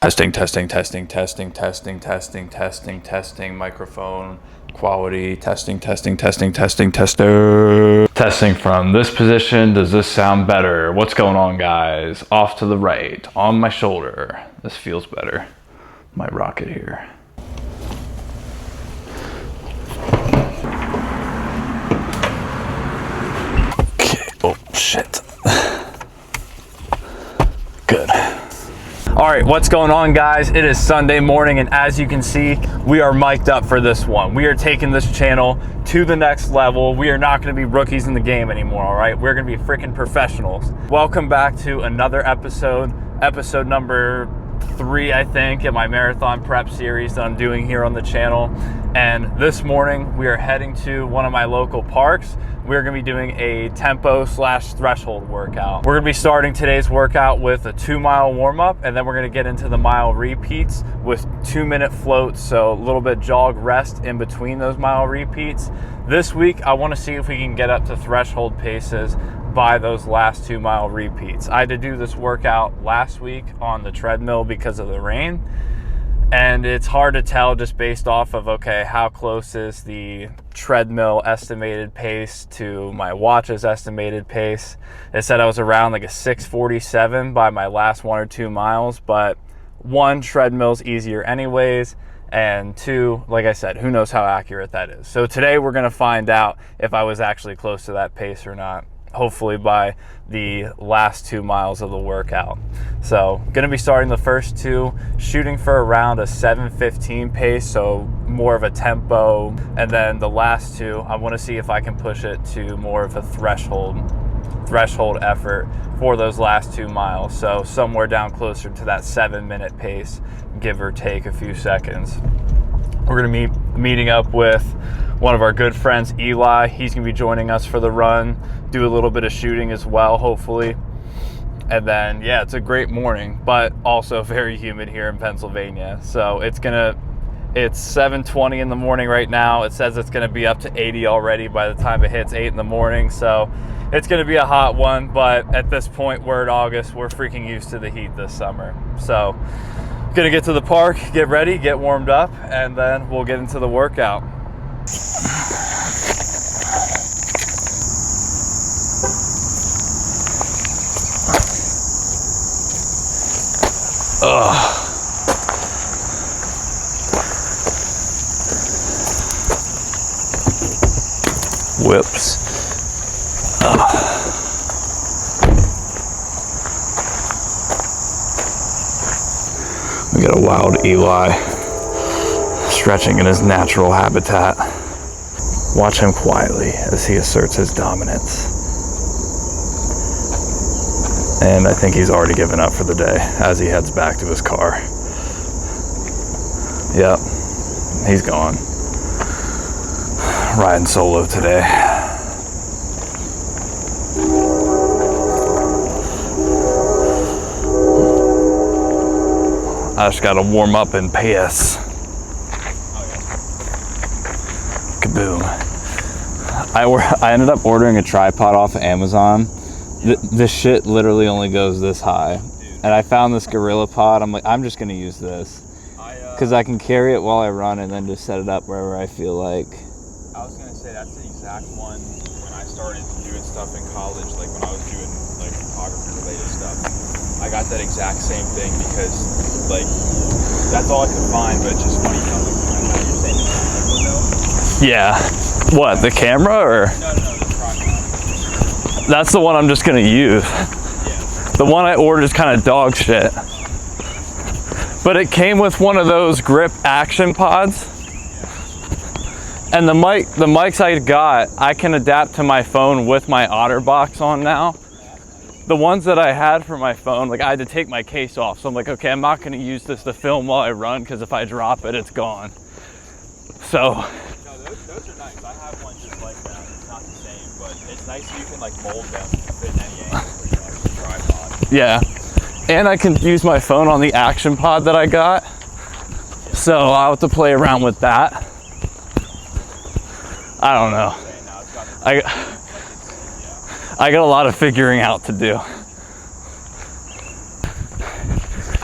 Testing, microphone quality, testing. Testing from this position. Does this sound better? What's going on, guys? Off to the right, on my shoulder. This feels better. My rocket here. Okay, oh shit. Good. All right, what's going on, guys? It is Sunday morning, and as you can see, we are mic'd up for this one. We are taking this channel to the next level. We are not gonna be rookies in the game anymore, all right? We're gonna be freaking professionals. Welcome back to another episode number 3, I think, in my marathon prep series that I'm doing here on the channel. And this morning, we are heading to one of my local parks. We're gonna be doing a tempo/threshold workout. We're gonna be starting today's workout with a 2-mile warm-up, and then we're gonna get into the mile repeats with 2-minute floats, so a little bit jog rest in between those mile repeats. This week, I wanna see if we can get up to threshold paces by those last 2-mile repeats. I had to do this workout last week on the treadmill because of the rain, and it's hard to tell just based off of, okay, how close is the treadmill estimated pace to my watch's estimated pace. It said I was around like a 6:47 by my last 1 or 2 miles, but 1, treadmill's easier anyways, and 2, like I said, who knows how accurate that is. So today we're gonna find out if I was actually close to that pace or not, hopefully by the last 2 miles of the workout. So gonna be starting the first 2, shooting for around a 7:15 pace, so more of a tempo, and then the last 2, I wanna see if I can push it to more of a threshold effort for those last 2 miles. So somewhere down closer to that 7-minute pace, give or take a few seconds. We're gonna be meeting up with one of our good friends, Eli. He's gonna be joining us for the run, do a little bit of shooting as well, hopefully. And then, yeah, it's a great morning, but also very humid here in Pennsylvania. So it's 7:20 in the morning right now. It says it's gonna be up to 80 already by the time it hits 8 in the morning. So it's gonna be a hot one, but at this point, we're in August, we're freaking used to the heat this summer. So gonna get to the park, get ready, get warmed up, and then we'll get into the workout. Ugh. Whoops. We got a wild Eli stretching in his natural habitat. Watch him quietly as he asserts his dominance. And I think he's already given up for the day as he heads back to his car. Yep, he's gone. Riding solo today. I just gotta warm up and pace. Kaboom. I ended up ordering a tripod off of Amazon. This shit literally only goes this high. And I found this Gorilla Pod. I'm like, I'm just gonna use this. Because I can carry it while I run and then just set it up wherever I feel like. I was gonna say, that's the exact one when I started doing stuff in college, like when I was doing like photography related stuff. I got that exact same thing because like that's all I could find, but it's just funny, you know, like you're saying the window. Yeah. What, the camera or? No, the tripod. That's the one I'm just gonna use. Yeah. The one I ordered is kind of dog shit. But it came with one of those grip action pods. Yeah. And the mics I got, I can adapt to my phone with my OtterBox on now. The ones that I had for my phone, like I had to take my case off. So I'm like, okay, I'm not gonna use this to film while I run because if I drop it, it's gone. So. No, those are nice. I have one just like that. It's not the same, but it's nice you can like mold them to fit in any angle for your like, tripod. Yeah. And I can use my phone on the action pod that I got. So I'll have to play around with that. I don't know. I got a lot of figuring out to do.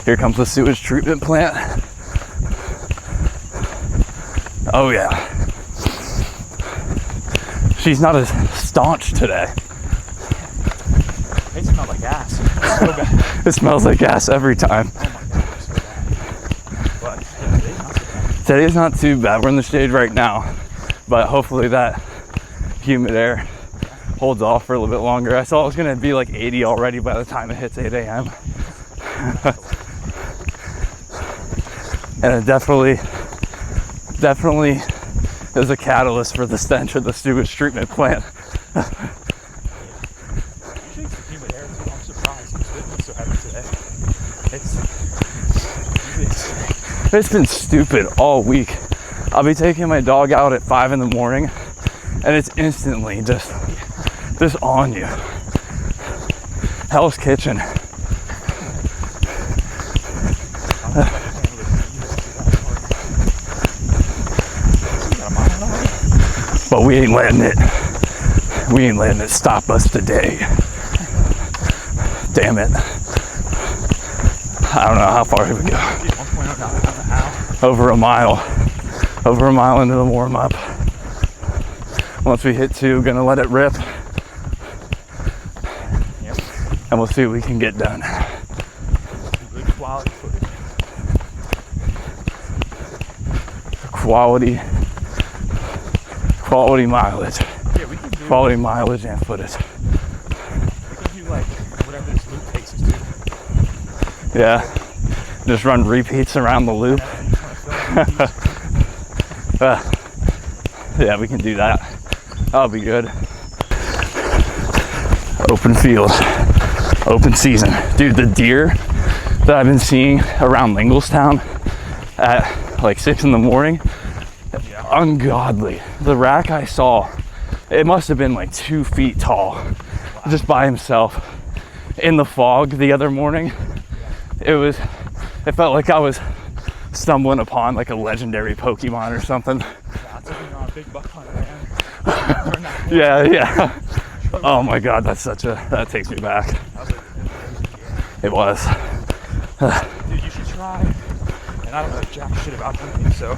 Here comes the sewage treatment plant. Oh yeah. She's not as staunch today. It smells like gas. So bad. It smells like gas every time. Oh my god, so bad. But yeah, today's not so bad. Today's not too bad. We're in the shade right now, but hopefully that humid air holds off for a little bit longer. I saw it was gonna be like 80 already by the time it hits 8 a.m. And it definitely is a catalyst for the stench of the sewage treatment plant. Usually it's the humid air too. I'm surprised it's been so heavy today. It's been stupid all week. I'll be taking my dog out at 5 in the morning and it's instantly just on you. Hell's Kitchen. But we ain't letting it stop us today. Damn it. I don't know how far we go. Over a mile into the warm-up. Once we hit 2, gonna let it rip. Yep. And we'll see what we can get done. Good quality footage. Quality mileage. Yeah, we can do Quality mileage and footage. We can do like whatever this loop takes us to. Yeah. Just run repeats around the loop. Yeah, we can do that. That'll be good. Open field. Open season. Dude, the deer that I've been seeing around Linglestown at like 6 in the morning, ungodly. The rack I saw, it must have been like 2 feet tall, just by himself in the fog the other morning. It felt like I was stumbling upon like a legendary Pokemon or something. That's like, a big buck hunter, man. Yeah. Oh my god, that takes me back. It was. Dude, you should try. And I don't know jack shit about hunting, so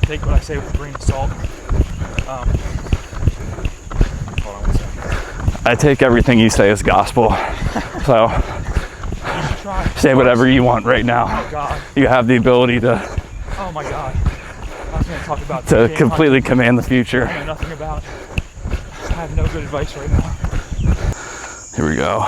take what I say with a grain of salt. Hold on one second. I take everything you say as gospel. So say whatever you want right now. Oh god. You have the ability to Oh my god. I was going to talk about to completely command the future. I know nothing about. I have no good advice right now. Here we go.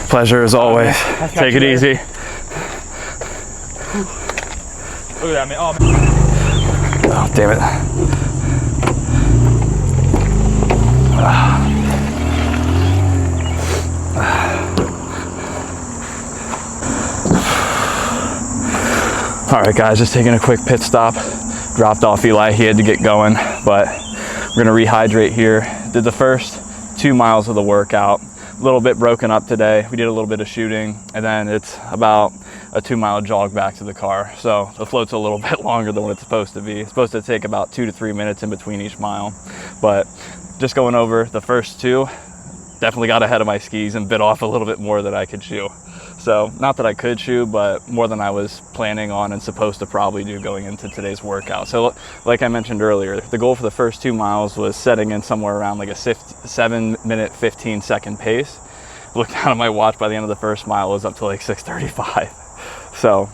Pleasure as always. Take it easy. Look at that, man. Oh, man. Oh, damn it. All right, guys, just taking a quick pit stop. Dropped off Eli, he had to get going, but we're gonna rehydrate here. Did the first 2 miles of the workout. A little bit broken up today. We did a little bit of shooting, and then it's about a 2 mile jog back to the car. So the float's a little bit longer than what it's supposed to be. It's supposed to take about 2 to 3 minutes in between each mile. But just going over the first 2, definitely got ahead of my skis and bit off a little bit more than I could chew. So not that I could chew, but more than I was planning on and supposed to probably do going into today's workout. So like I mentioned earlier, the goal for the first 2 miles was setting in somewhere around like a 7-minute, 15-second pace. Looked down at my watch, by the end of the first mile, it was up to like 6:35. So,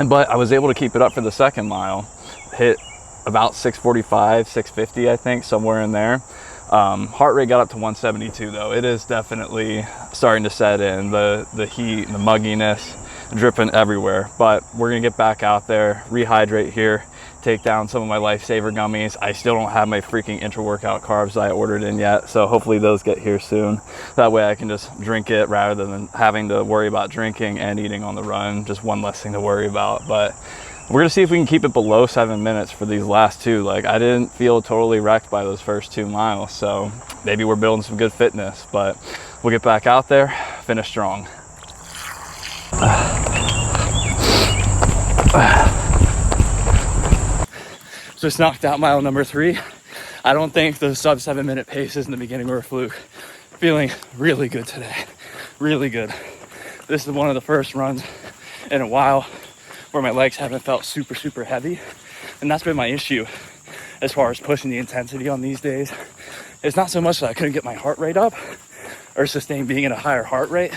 but I was able to keep it up for the second mile, hit about 645, 650, I think, somewhere in there. Heart rate got up to 172 though. It is definitely starting to set in, the heat and the mugginess dripping everywhere. But we're gonna get back out there, rehydrate here, take down some of my Lifesaver gummies. I still don't have my freaking intra-workout carbs that I ordered in yet, so hopefully those get here soon. That way I can just drink it rather than having to worry about drinking and eating on the run. Just one less thing to worry about. But we're gonna see if we can keep it below 7 minutes for these last two. Like, I didn't feel totally wrecked by those first 2 miles, so maybe we're building some good fitness. But we'll get back out there, finish strong. Just knocked out mile number 3. I don't think the sub 7 minute paces in the beginning were a fluke. Feeling really good today, really good. This is one of the first runs in a while where my legs haven't felt super heavy. And that's been my issue as far as pushing the intensity on these days. It's not so much that I couldn't get my heart rate up or sustain being at a higher heart rate.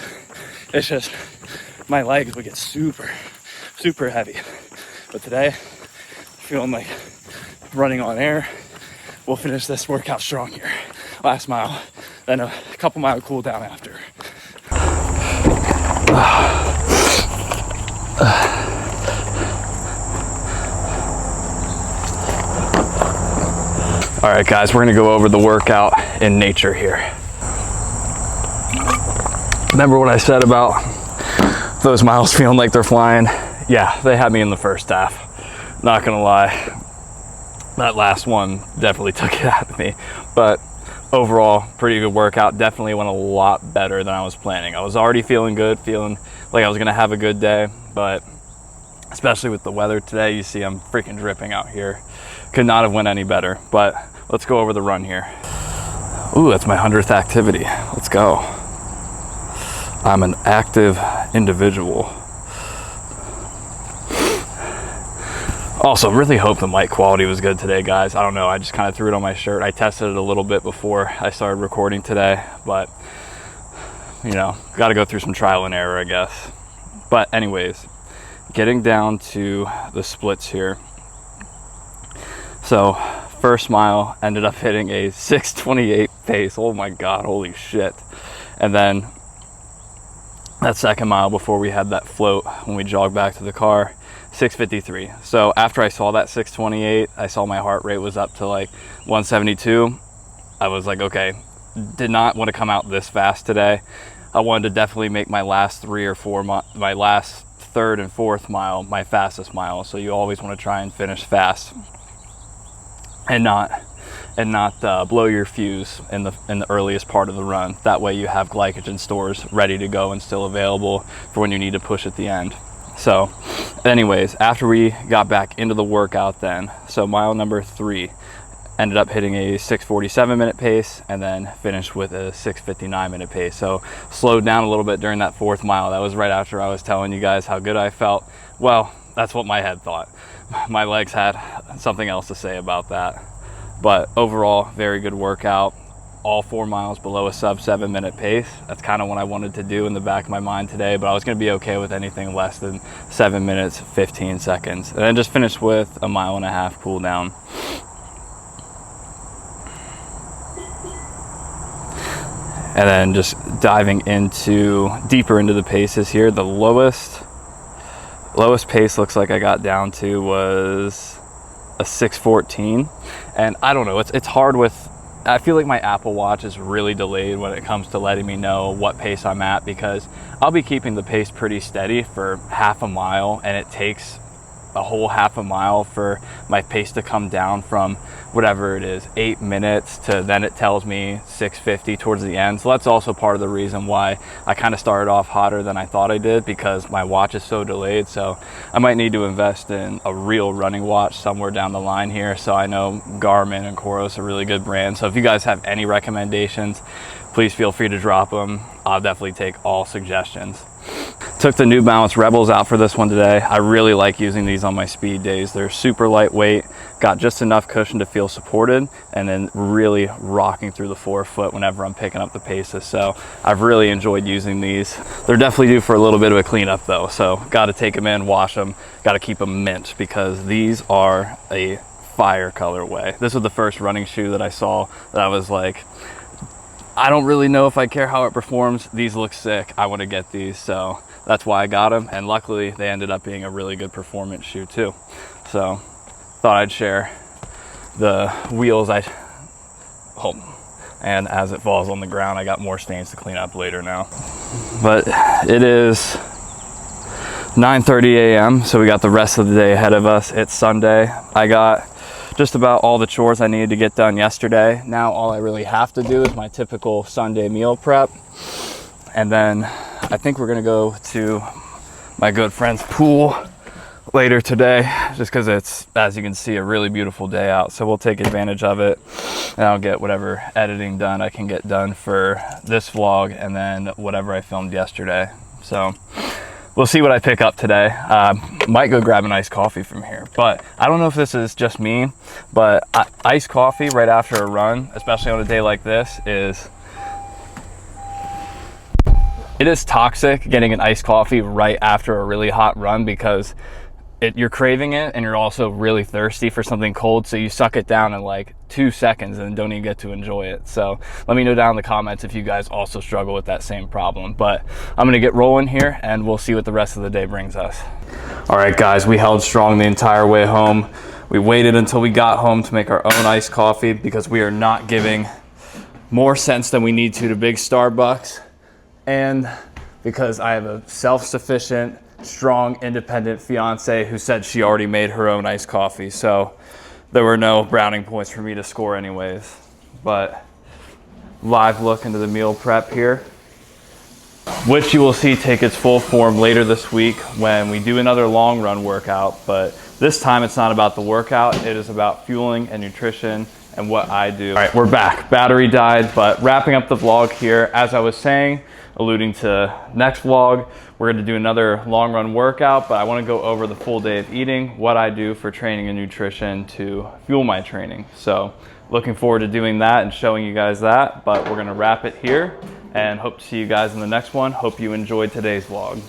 It's just my legs would get super heavy. But today, feeling like running on air. We'll finish this workout strong here. Last mile, then a couple mile cool down after. All right, guys, we're gonna go over the workout in nature here. Remember what I said about those miles feeling like they're flying? Yeah, they had me in the first half. Not gonna lie, that last one definitely took it out of me. But overall, pretty good workout. Definitely went a lot better than I was planning. I was already feeling good, feeling like I was gonna have a good day, but especially with the weather today, you see I'm freaking dripping out here. Could not have went any better. But let's go over the run here. Ooh, that's my 100th activity. Let's go. I'm an active individual. Also, really hope the mic quality was good today, guys. I don't know, I just kind of threw it on my shirt. I tested it a little bit before I started recording today, but you know, got to go through some trial and error, I guess. But anyways, getting down to the splits here. So first mile ended up hitting a 6:28 pace. Oh my God, holy shit. And then that second mile before we had that float, when we jogged back to the car, 6:53. So after I saw that 6:28, I saw my heart rate was up to like 172. I was like, okay, did not want to come out this fast today. I wanted to definitely make my last 3 or 4 my last third and fourth mile my fastest mile. So you always want to try and finish fast and not blow your fuse in the earliest part of the run. That way you have glycogen stores ready to go and still available for when you need to push at the end. So anyways, after we got back into the workout then, so mile number 3 ended up hitting a 6:47 minute pace and then finished with a 6:59 minute pace. So slowed down a little bit during that fourth mile. That was right after I was telling you guys how good I felt. Well, that's what my head thought. My legs had something else to say about that. But overall, very good workout. All 4 miles below a sub 7 minute pace. That's kind of what I wanted to do in the back of my mind today, but I was going to be okay with anything less than 7 minutes, 15 seconds. And then just finished with a 1.5 mile cool down. And then just diving deeper into the paces here. The lowest pace looks like I got down to was a 6:14. And I don't know, it's hard with, I feel like my Apple Watch is really delayed when it comes to letting me know what pace I'm at, because I'll be keeping the pace pretty steady for half a mile, and it takes a whole half a mile for my pace to come down from whatever it is, 8 minutes, to then it tells me 6:50 towards the end. So that's also part of the reason why I kind of started off hotter than I thought I did, because my watch is so delayed. So I might need to invest in a real running watch somewhere down the line here. So I know Garmin and Coros are really good brands. So if you guys have any recommendations, please feel free to drop them. I'll definitely take all suggestions. Took the New Balance Rebels out for this one today. I really like using these on my speed days. They're super lightweight, got just enough cushion to feel supported, and then really rocking through the forefoot whenever I'm picking up the paces. So I've really enjoyed using these. They're definitely due for a little bit of a cleanup though. So got to take them in, wash them, got to keep them mint, because these are a fire colorway. This was the first running shoe that I saw that I was like, I don't really know if I care how it performs. These look sick. I want to get these. So that's why I got them. And luckily they ended up being a really good performance shoe too. So thought I'd share the wheels and as it falls on the ground, I got more stains to clean up later now. But it is 9:30 a.m. so we got the rest of the day ahead of us. It's Sunday. I got just about all the chores I needed to get done yesterday. Now all I really have to do is my typical Sunday meal prep. And then I think we're gonna go to my good friend's pool later today, just because it's, as you can see, a really beautiful day out. So we'll take advantage of it, and I'll get whatever editing done I can get done for this vlog, and then whatever I filmed yesterday. So we'll see what I pick up today. Might go grab an iced coffee from here, but I don't know if this is just me, but iced coffee right after a run, especially on a day like this, it is toxic getting an iced coffee right after a really hot run, because you're craving it and you're also really thirsty for something cold, so you suck it down in like 2 seconds and don't even get to enjoy it. So let me know down in the comments if you guys also struggle with that same problem. But I'm gonna get rolling here and we'll see what the rest of the day brings us. All right guys, we held strong the entire way home. We waited until we got home to make our own iced coffee, because we are not giving more cents than we need to big Starbucks, and because I have a self-sufficient, strong, independent fiance who said she already made her own iced coffee. So there were no browning points for me to score anyways. But live look into the meal prep here, which you will see take its full form later this week when we do another long run workout. But this time it's not about the workout, it is about fueling and nutrition and what I do. All right, we're back. Battery died, but wrapping up the vlog here. As I was saying, alluding to next vlog, we're going to do another long run workout, but I want to go over the full day of eating, what I do for training and nutrition to fuel my training. So looking forward to doing that and showing you guys that, but we're going to wrap it here and hope to see you guys in the next one. Hope you enjoyed today's vlog.